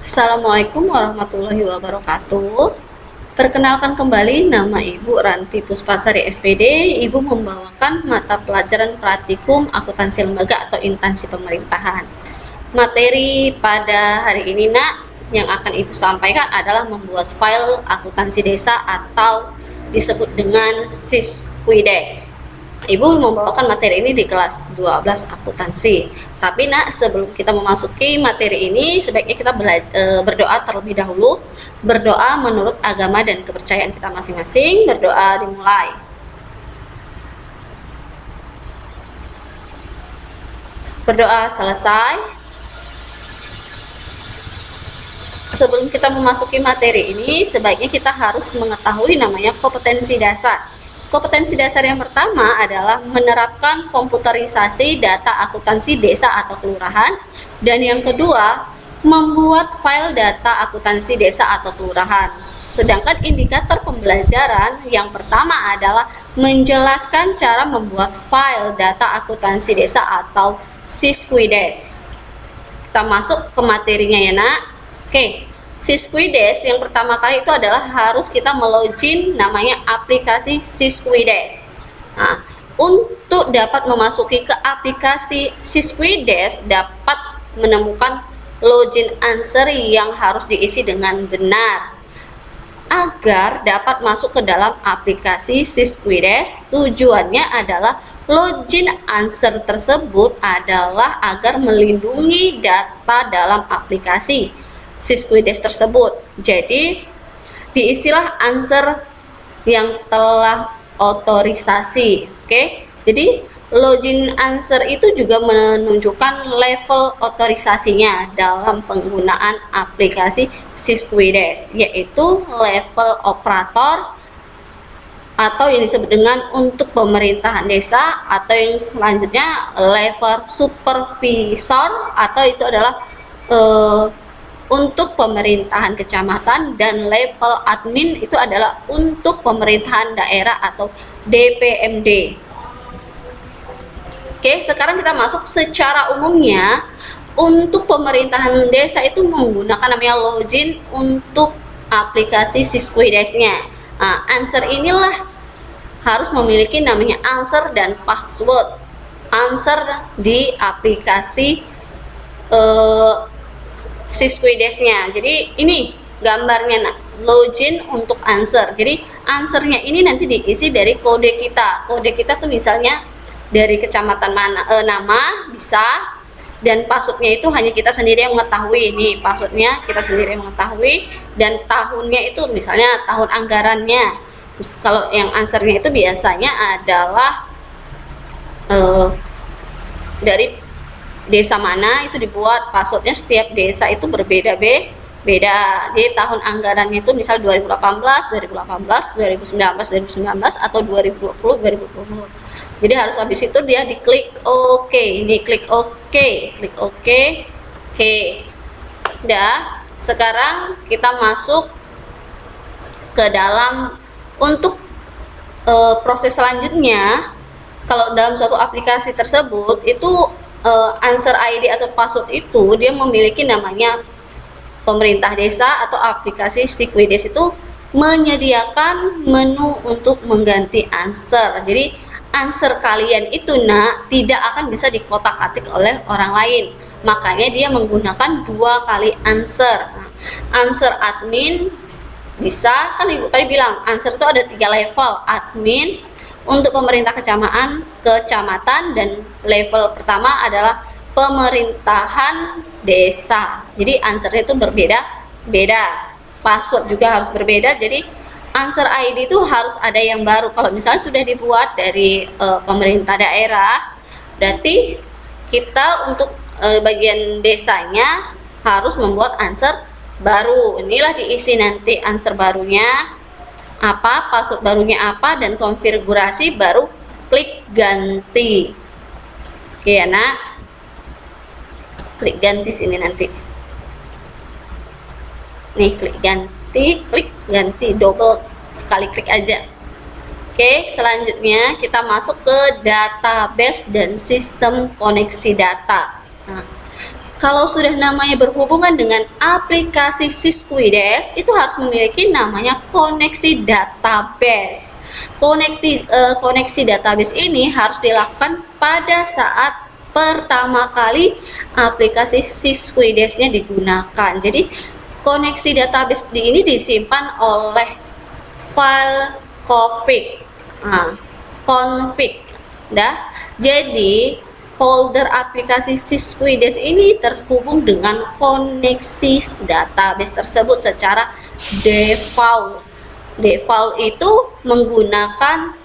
Assalamualaikum warahmatullahi wabarakatuh. Perkenalkan kembali, nama Ibu Ranti Puspasari SPD. Ibu membawakan mata pelajaran praktikum akuntansi lembaga atau instansi pemerintahan. Materi pada hari ini, Nak, yang akan Ibu sampaikan adalah membuat file akuntansi desa atau disebut dengan Siskuides. Ibu membawakan materi ini di kelas 12 akuntansi. Tapi Nak, sebelum kita memasuki materi ini, sebaiknya kita berdoa terlebih dahulu. Berdoa menurut agama dan kepercayaan kita masing-masing. Berdoa dimulai. Berdoa selesai. Sebelum kita memasuki materi ini, sebaiknya kita harus mengetahui namanya kompetensi dasar. Kompetensi dasar yang pertama adalah menerapkan komputerisasi data akuntansi desa atau kelurahan, dan yang kedua, membuat file data akuntansi desa atau kelurahan. Sedangkan indikator pembelajaran yang pertama adalah menjelaskan cara membuat file data akuntansi desa atau Siskuides. Kita masuk ke materinya ya, Nak. Oke. Siskuides yang pertama kali itu adalah harus kita melogin namanya aplikasi Siskuides. Nah, untuk dapat memasuki ke aplikasi Siskuides dapat menemukan login answer yang harus diisi dengan benar. Agar dapat masuk ke dalam aplikasi Siskuides, tujuannya adalah login answer tersebut adalah agar melindungi data dalam aplikasi Siskuides tersebut. Jadi diisilah answer yang telah otorisasi. Oke. Jadi login answer itu juga menunjukkan level otorisasinya dalam penggunaan aplikasi Siskuides, yaitu level operator atau yang disebut dengan untuk pemerintahan desa, atau yang selanjutnya level supervisor, atau itu adalah untuk pemerintahan kecamatan, dan level admin itu adalah untuk pemerintahan daerah atau DPMD. Oke, sekarang kita masuk secara umumnya. Untuk pemerintahan desa itu menggunakan namanya login untuk aplikasi Siskuides-nya. Nah, answer inilah harus memiliki namanya answer dan password answer di aplikasi Siskuides-nya. Jadi ini gambarnya, Nak, login untuk answer. Jadi answernya ini nanti diisi dari kode kita. Kode kita tuh misalnya dari kecamatan mana, nama bisa, dan passwordnya itu hanya kita sendiri yang mengetahui. Nih passwordnya kita sendiri yang mengetahui, dan tahunnya itu misalnya tahun anggarannya. Terus kalau yang answernya itu biasanya adalah dari desa mana itu dibuat. Passwordnya setiap desa itu beda. Jadi tahun anggarannya itu misal 2018, 2019, atau 2020. Jadi harus habis itu dia diklik OK. Ini klik OK, Oke. Udah. Sekarang kita masuk ke dalam untuk proses selanjutnya. Kalau dalam suatu aplikasi tersebut itu answer ID atau password itu dia memiliki namanya pemerintah desa atau aplikasi Siskuides itu menyediakan menu untuk mengganti answer. Jadi answer kalian itu, Nak, tidak akan bisa dikotak-atik oleh orang lain. Makanya dia menggunakan 2 kali answer. Nah, answer admin bisa, kan Ibu tadi bilang answer itu ada 3 level. Admin untuk pemerintah kecamatan, dan level pertama adalah pemerintahan desa. Jadi answernya itu berbeda-beda. Password juga harus berbeda. Jadi answer ID itu harus ada yang baru. Kalau misalnya sudah dibuat dari pemerintah daerah, berarti kita untuk bagian desanya harus membuat answer baru. Inilah diisi nanti answer barunya apa, password barunya apa, dan konfigurasi baru klik ganti. Oke ya, Nak, klik ganti sini nanti. Nih, klik ganti, double sekali klik aja. Oke, selanjutnya kita masuk ke database dan sistem koneksi data. Nah, kalau sudah namanya berhubungan dengan aplikasi Sysquides, itu harus memiliki namanya koneksi database. Koneksi database ini harus dilakukan pada saat pertama kali aplikasi Sysquides-nya digunakan. Jadi koneksi database ini disimpan oleh file config. Jadi folder aplikasi Sysquides ini terhubung dengan koneksi database tersebut secara default. Default itu menggunakan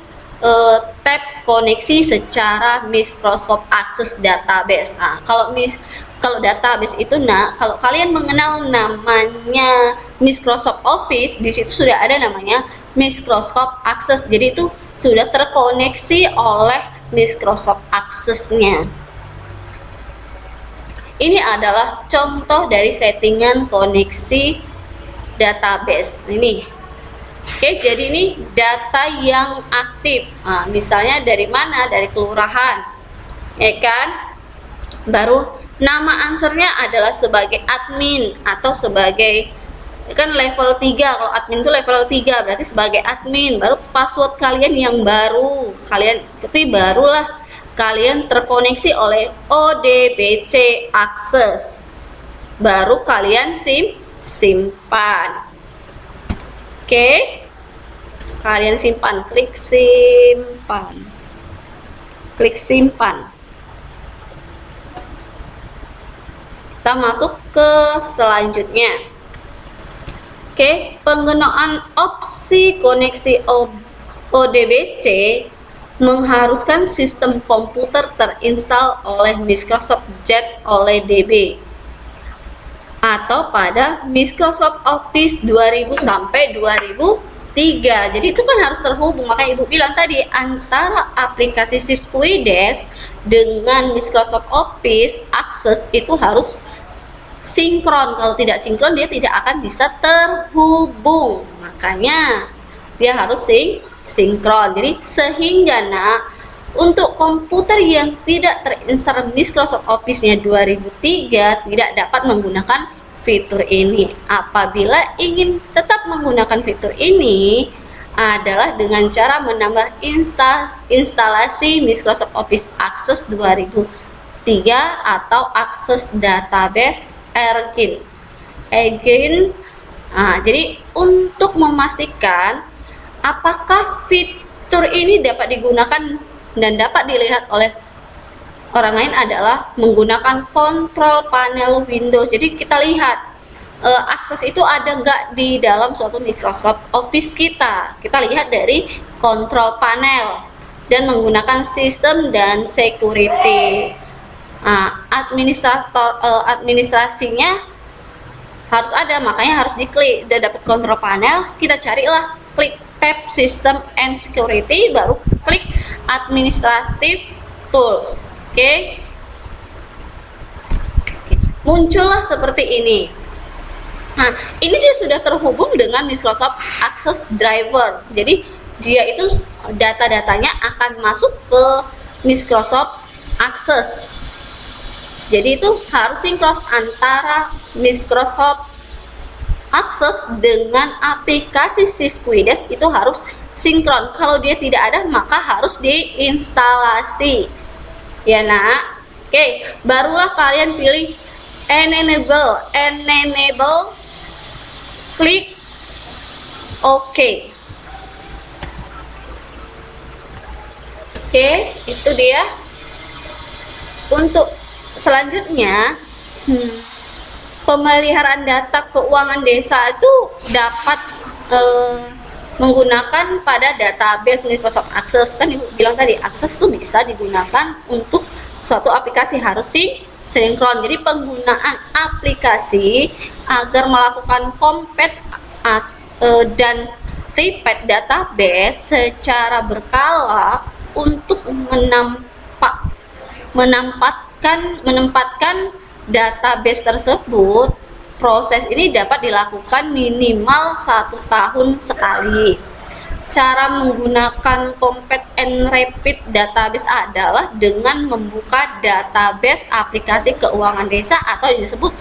tab koneksi secara Microsoft Access Database. Nah, kalau database itu, kalau kalian mengenal namanya Microsoft Office, di situ sudah ada namanya Microsoft Access. Jadi itu sudah terkoneksi oleh Microsoft Access-nya. Ini adalah contoh dari settingan koneksi database ini. Oke, jadi ini data yang aktif. Nah, misalnya dari mana? Dari kelurahan, ya kan? Baru nama answernya adalah sebagai admin atau sebagai, kan level 3. Kalau admin itu level 3, berarti sebagai admin. Baru password kalian yang baru, barulah kalian terkoneksi oleh ODBC Access. Baru kalian simpan. Oke, kalian simpan, klik simpan. Kita masuk ke selanjutnya. Oke, penggunaan opsi koneksi ODBC mengharuskan sistem komputer terinstal oleh Microsoft Jet oleh DB atau pada Microsoft Office 2000 sampai 2003. Jadi itu kan harus terhubung. Makanya Ibu bilang tadi, antara aplikasi Sysquides dengan Microsoft Office Access itu harus sinkron. Kalau tidak sinkron, dia tidak akan bisa terhubung. Makanya dia harus sinkron. Jadi sehingga untuk komputer yang tidak terinstall Microsoft Office-nya 2003 tidak dapat menggunakan fitur ini. Apabila ingin tetap menggunakan fitur ini adalah dengan cara menambah instalasi Microsoft Office Access 2003 atau Access Database Again. Nah, jadi untuk memastikan apakah fitur ini dapat digunakan dan dapat dilihat oleh orang lain adalah menggunakan kontrol panel Windows. Jadi kita lihat akses itu ada nggak di dalam suatu Microsoft Office kita. Kita lihat dari kontrol panel dan menggunakan sistem dan security. Nah, administrasinya harus ada, makanya harus diklik. Udah dapat kontrol panel, kita carilah, klik tab System and Security, baru klik Administrative Tools. Oke. Muncullah seperti ini. Nah, ini dia sudah terhubung dengan Microsoft Access Driver. Jadi dia itu data-datanya akan masuk ke Microsoft Access. Jadi itu harus sinkron antara Microsoft Access dengan aplikasi Sysquides, itu harus sinkron. Kalau dia tidak ada, maka harus diinstalasi. Ya, Nak. Oke, barulah kalian pilih enable, klik OK. Oke, itu dia. Untuk selanjutnya, pemeliharaan data keuangan desa itu dapat menggunakan pada database Microsoft Access. Kan Ibu bilang tadi, Access itu bisa digunakan untuk suatu aplikasi, harus sinkron. Jadi penggunaan aplikasi agar melakukan compare dan repeat database secara berkala untuk menempatkan database tersebut. Proses ini dapat dilakukan minimal 1 tahun sekali. Cara menggunakan Compact and Rapid Database adalah dengan membuka database aplikasi keuangan desa atau disebut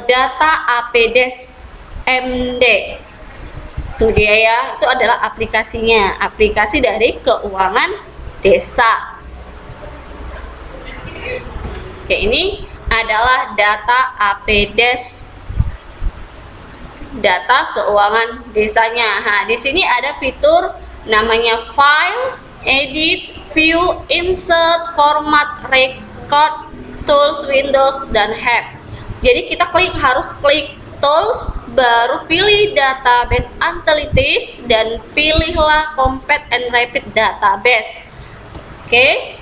data APDES MD. Itu dia ya, itu adalah aplikasinya, aplikasi dari keuangan desa. Oke, ini adalah data APDES, data keuangan desanya. Nah, di sini ada fitur namanya File, Edit, View, Insert, Format, Record, Tools, Windows, dan Help. Jadi kita harus klik Tools, baru pilih Database Analytics, dan pilihlah Compact and Rapid Database. Oke.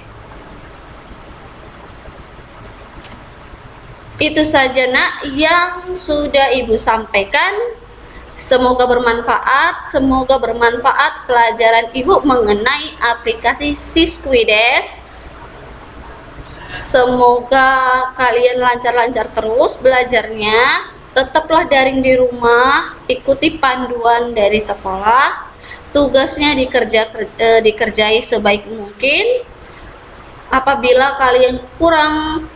Itu saja nak yang sudah Ibu sampaikan. Semoga bermanfaat pelajaran Ibu mengenai aplikasi Siskuides. Semoga kalian lancar-lancar terus belajarnya. Tetaplah daring di rumah, ikuti panduan dari sekolah. Tugasnya dikerjai sebaik mungkin. Apabila kalian kurang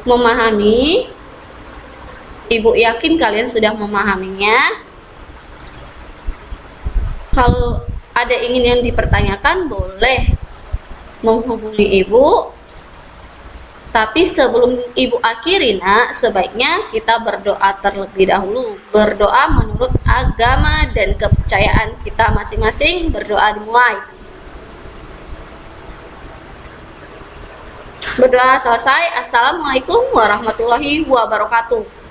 memahami, Ibu yakin kalian sudah memahaminya. Kalau ada ingin yang dipertanyakan, boleh menghubungi Ibu. Tapi sebelum Ibu akhiri nak, sebaiknya kita berdoa terlebih dahulu. Berdoa menurut agama dan kepercayaan kita masing-masing. Berdoa dimulai. Berdoa selesai. Assalamualaikum warahmatullahi wabarakatuh.